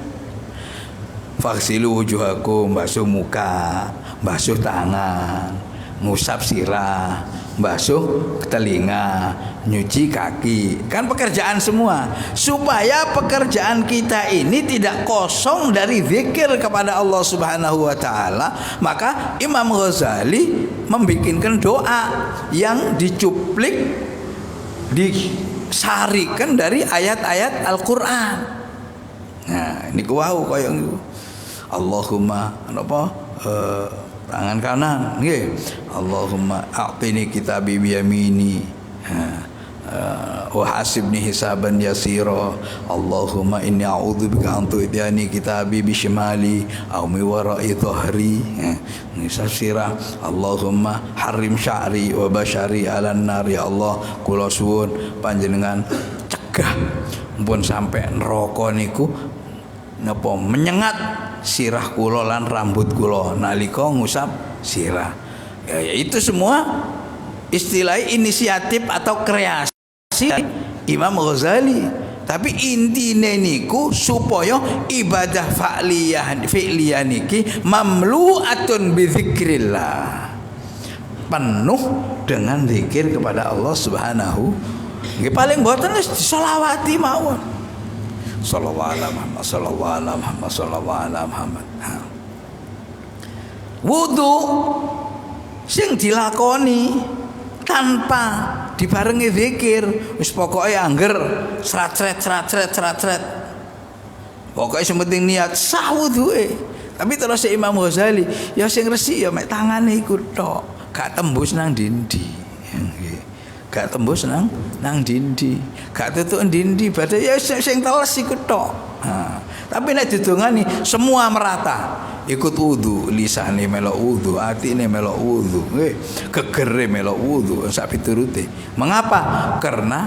Faghsilu wujuhakum, basuh muka, basuh tangan, ngusap sirah, basuh telinga, nyuci kaki. Kan pekerjaan semua. Supaya pekerjaan kita ini tidak kosong dari zikir kepada Allah Subhanahu wa taala, maka Imam Ghazali membikinkan doa yang dicuplik, disarikan dari ayat-ayat Al-Qur'an. Nah, ini wau kaya niku. Allahumma apa tangan kanan nggih, Allahumma a'tini kitabi bi yamini wa hasibni hisaban yasira, Allahumma inni a'udzubika an tu'tiyani kitabi bi shimali aw mi wara'i dhahri, nisasira Allahumma harim sya'ri wa bashari 'alan nar. Ya Allah kula suwun panjenengan cegah mpun sampai neraka niku napa menyengat sirah kula lan rambut kula nalika ngusap sirah. Ya, itu semua istilah inisiatif atau kreasi Imam Ghazali. Tapi intine niku supaya ibadah fi'liyah niki mamlu'atun bi dzikrillah. penuh dengan zikir kepada Allah Subhanahu. Nggih paling mboten wis diselawati mawon. Sallallahu alaihi Muhammad, sallallahu alaihi Muhammad, sallallahu alaihi Muhammad. Wudu sing dilakoni tanpa dibarengi zikir wis pokoke angger srat-sret. Pokoke sing penting niat sah wuduke. Tapi terus Imam Ghazali ya sing resik ya mek tangane iku tok, gak tembus nang dindi. Nggih. Gak tembus nang dindi, gak tutuk dindi badhe ya sing teles iku tok. Tapi nek didongani semua merata, ikut wudu, lisane melok wudu, atine melok wudu, nggih, gegere melok wudu sak piturute. Mengapa? Karena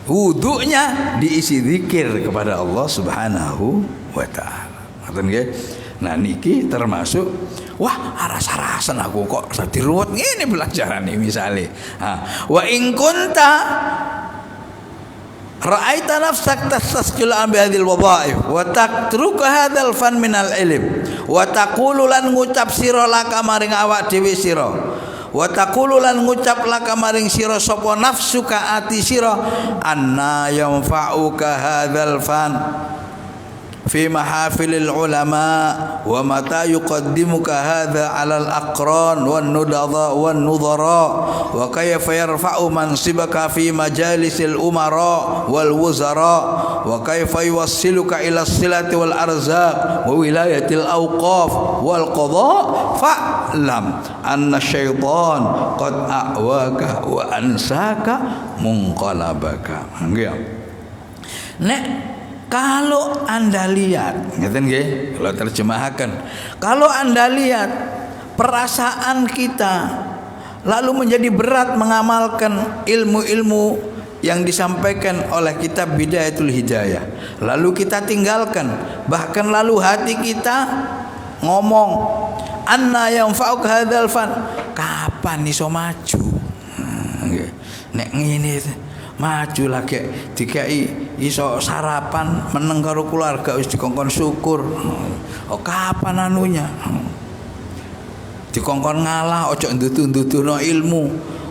wudunya diisi zikir kepada Allah Subhanahu wa taala. Ngoten nggih. Nah niki termasuk wah aras-arasan aku kok dadi ruwet ngene belajarane misale. Wa in kunta ra'aita nafsak tastasqil an bihadhil wadha'if wa tatruku hadzal fan minal ilm wa taqulu lan ngucap sira laka maring awak dhewe sira wa taqulu lan ngucap laka maring sira sapa nafsuka ati sira anna yanfa'uka hadzal fan fi mahafilil ulama wa mata yuqaddimuka hadha 'alal aqran wan nudara wa kayfa yarfa'u mansibaka fi majalisil umara wal wuzara wa kayfa yuwassiluka ila silati wal arzaq wa wilayatil awqaf wal qada fa'lam anna syaitan qad a'waka wa ansaka munqalabaka. Nggih. Nek kalau Anda lihat, ngeten nggih, kalau terjemahkan, kalau Anda lihat perasaan kita lalu menjadi berat mengamalkan ilmu-ilmu yang disampaikan oleh kitab Bidayatul Hidayah, lalu kita tinggalkan, bahkan lalu hati kita ngomong, anna yanfa'uka hadzal fan, kapan iso maju? Nek ngene maju lagi dikai iso sarapan meneng karo keluarga wis dikongkon syukur. Oh kapan anunya? Dikongkon ngalah ojo ndudu-nduduno ilmu,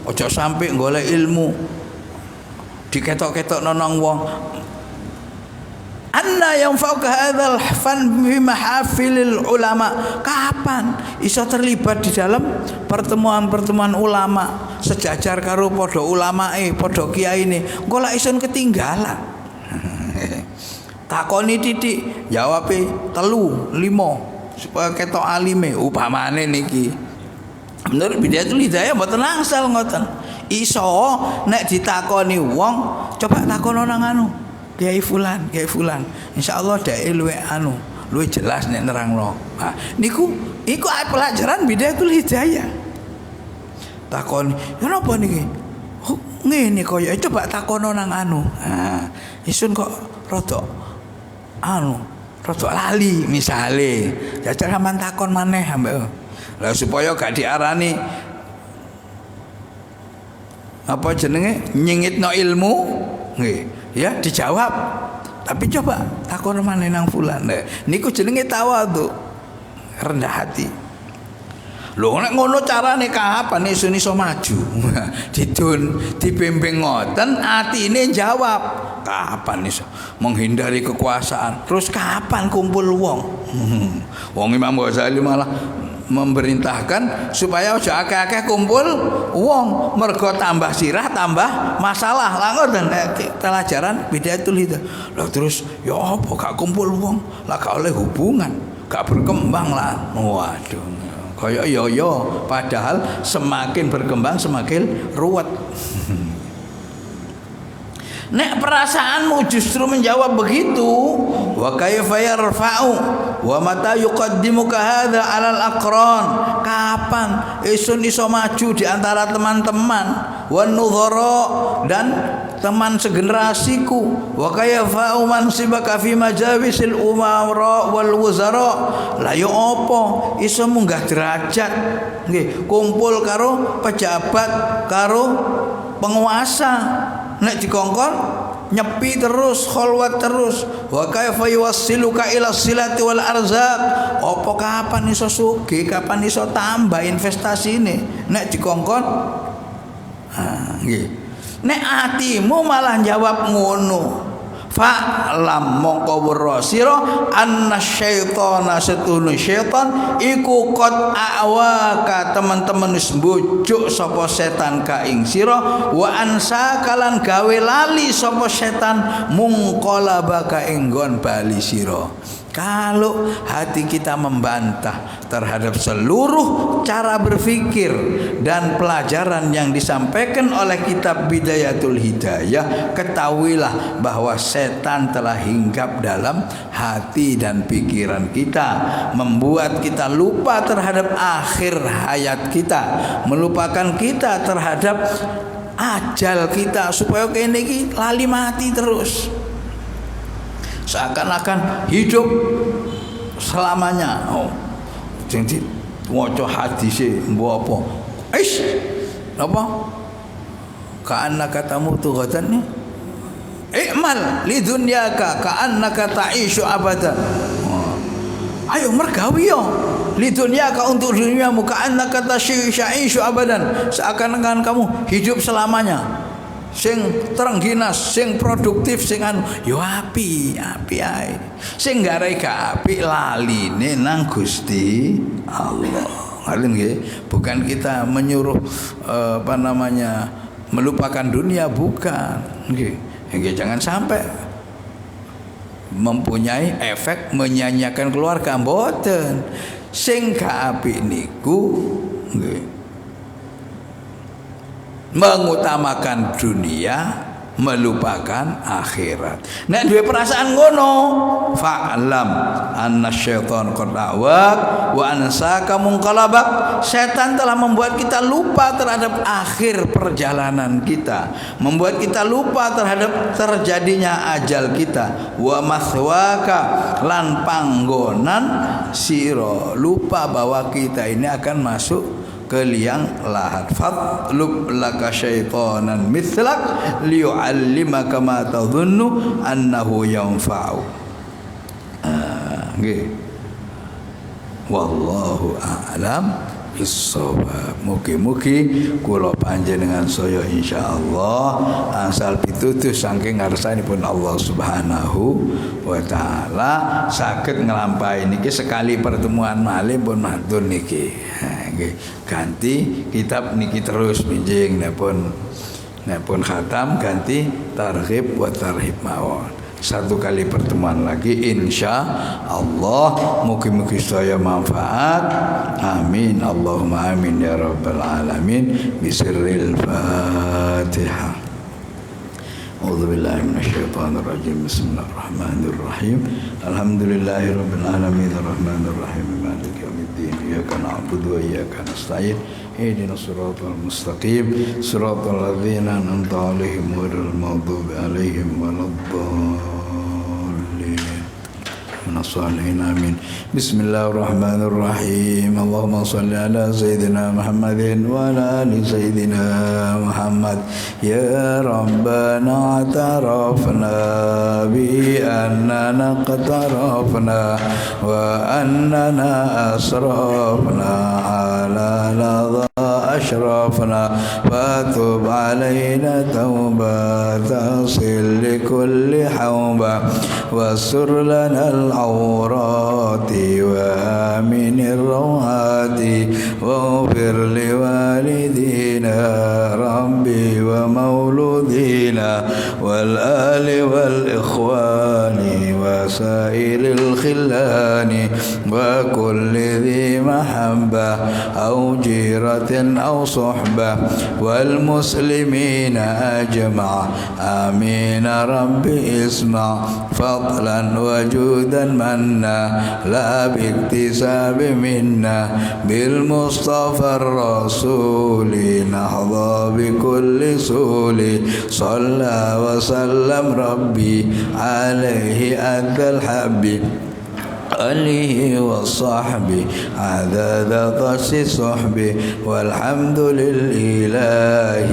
ojo sampai golek ilmu diketok-ketokno nang wong. Anna yanfa'uka hadzal fan bi mahafilil ulama. Kapan iso terlibat di dalam pertemuan-pertemuan ulama sejajar karo padha ulamae, padha kiyaine. Engko lak ison ketinggalan. Takoni titik, jawabe 3, 5 supaya ketok alime upamane niki. Menurut Bidayatul Hidayah mboten angsal ngoten. Iso nek ditakoni wong, coba takono nang anu. Kiai fulan, insyaallah dhek luwih luwih jelas nek nerangno. Nah, niku iku pelajaran Bidayatul Hidayah. Takon, "Ya napa niki?" "Oh, ngene kaya coba takono nang anu." Nah, isun kok rada lali misale. Jajal sampean takon maneh ambek. Lah supaya gak diarani apa jenenge nyingitno ilmu, nggih. Ya dijawab, tapi coba takon maneh nang fulan. Niku jenenge tawadhu, rendah hati. Lho nek ngono carane kapan iso maju? Didun dibimbing ngoten atine jawab. Kapan iso menghindari kekuasaan? Terus kapan kumpul wong? Wong Imam Ghazali malah memerintahkan supaya aja akeh-akeh kumpul wong, mergo tambah sirah tambah masalah. Lah ngoten pelajaran Bidayatul Hidayah. Lah terus ya apa gak kumpul wong, lah gak oleh hubungan, gak berkembang lah. Waduh, kaya yo padahal semakin berkembang semakin ruwet. Nek perasaanmu justru menjawab begitu, wa kayfa yarfa'u wa mata yuqaddimuka hadza 'alal aqran, kapan isun iso maju di antara teman-teman, wan nudhara dan teman segenerasiku, wa kayfa mansibaka fi majawisil umara wal wuzara, la yo apa iso munggah derajat nggih kumpul karo pejabat karo penguasa. Nek dikongkon nyepi terus, kholwat terus. Wa kaifa yuwassiluka ila silati wal arzaq. Apa kapan iso sugih, kapan iso tambah investasi ini? Nek dikongkon nggih. Nek atimu malah jawab ngono. Fa'lam mongko weruh sira anna syaitana setune syaitan iku qad awaka teman-teman wis mbujuk sapa setan ka ing sira wa ansa kalan gawe lali sapa setan mungqalaba ka ing nggon bali sira. Kalau hati kita membantah terhadap seluruh cara berpikir dan pelajaran yang disampaikan oleh kitab Bidayatul Hidayah, ketahuilah bahwa setan telah hinggap dalam hati dan pikiran kita, membuat kita lupa terhadap akhir hayat kita, melupakan kita terhadap ajal kita, supaya kene iki lali mati terus. Seakan-akan hidup selamanya. Oh, jadi waca hadis mbok apa? Apa? Ka'annaka tamutu ghadan ni. I'mal li dunyaka ka'annaka ta'ishu abadan. Ayo mergawi yo. Li dunyaka untuk duniamu ka'annaka ta'ishu abadan. Seakan-akan kamu hidup selamanya. Sing terengginas, sing produktif, sing anu yo api ae. Sing garai gak apik laline nang Gusti Allah. Ngerti nggih? Bukan kita menyuruh melupakan dunia, bukan. Nggih. Nggih, jangan sampai mempunyai efek menyanyiakan keluarga, mboten. Sing gak apik niku nggih mengutamakan dunia, melupakan akhirat. Nek duwe perasaan ngono, fa'lam anna syaitan qad awak wa ansaka munqalabak. Setan telah membuat kita lupa terhadap akhir perjalanan kita, membuat kita lupa terhadap terjadinya ajal kita. Wa mathwaka lan panggonan sira, lupa bahwa kita ini akan masuk ke liang lahat. Fatlub laka syaitanan mithlak liyu'allimaka ma tadhunnu annahu yanfa'u. Nggih. Wallahu a'lam bissawab. Mugi-mugi kula panjenengan saya insyaallah asal pitutuh saking ngarsanipun Allah Subhanahu wa taala saged nglampahi niki sekali pertemuan malih pun matur niki. Ganti kitab niki terus minjing nepun khatam ganti targhib wa tarhib mawon. Satu kali pertemuan lagi insya Allah. Mugi-mugi saya manfaat. Amin Allahumma amin ya rabbal alamin. Bisirril Fatihah. A'udzubillahi minasyaitonirrajim. Bismillahirrahmanirrahim. Alhamdulillahirabbil alamin arrahmanirrahim maliki yaumiddin. Iyyaka na'budu wa iyyaka nasta'in. Ihdinas siratal mustaqim. Siratal ladzina an'amta 'alaihim ghairil maghdubi 'alaihim waladdallin. Minasalihin amin. Bismillahirrahmanirrahim. Allahumma salli ala Sayyidina Muhammadin wa ala ali Sayyidina Muhammad. Ya Rabbana atarafna bi annana qatarafna wa annana asrafna ala ladha ashrafna fatub alaina tawbata sil likulli hawba wasur lana al-awrati wa aminir rawati waghfir liwalidina rabbi wa mauludina wal ali wal ikhwani wa sairil khillani wa kulli dhi mahabba aw jiratin aw suhbah wal muslimina ajma' amin rabbi isma' fadlan wajudan manna la biktisabi minna bil mustafa rasuli nahdha bi kulli suli salla wa sallam rabbi alaihi adal habib آله وصحبه عدد طش صحبه والحمد لله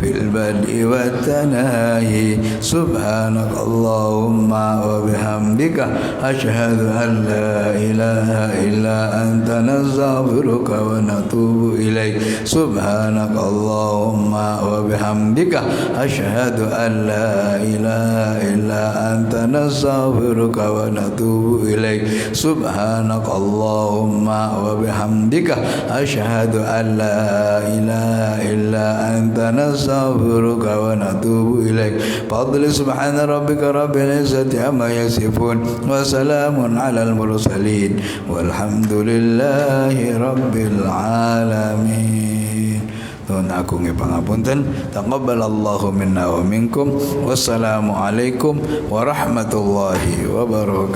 في البدء والتناهي سبحانك اللهم وبحمدك أشهد أن لا إله إلا أنت نستغفرك ونتوب إليك سبحانك اللهم وبحمدك أشهد أن لا إله إلا أنت نستغفرك ونتوب إليك سبحانك اللهم وبحمدك أشهد أن لا إله إلا أنت نستغفرك ونتوب إليك فضل سبحان ربك رب العزة عما يصفون وسلام على المرسلين والحمد لله رب العالمين. Nuhun agung pangapunten. Taqabbalallahu minna wa minkum. Wassalamualaikum warahmatullahi wabarakatuh.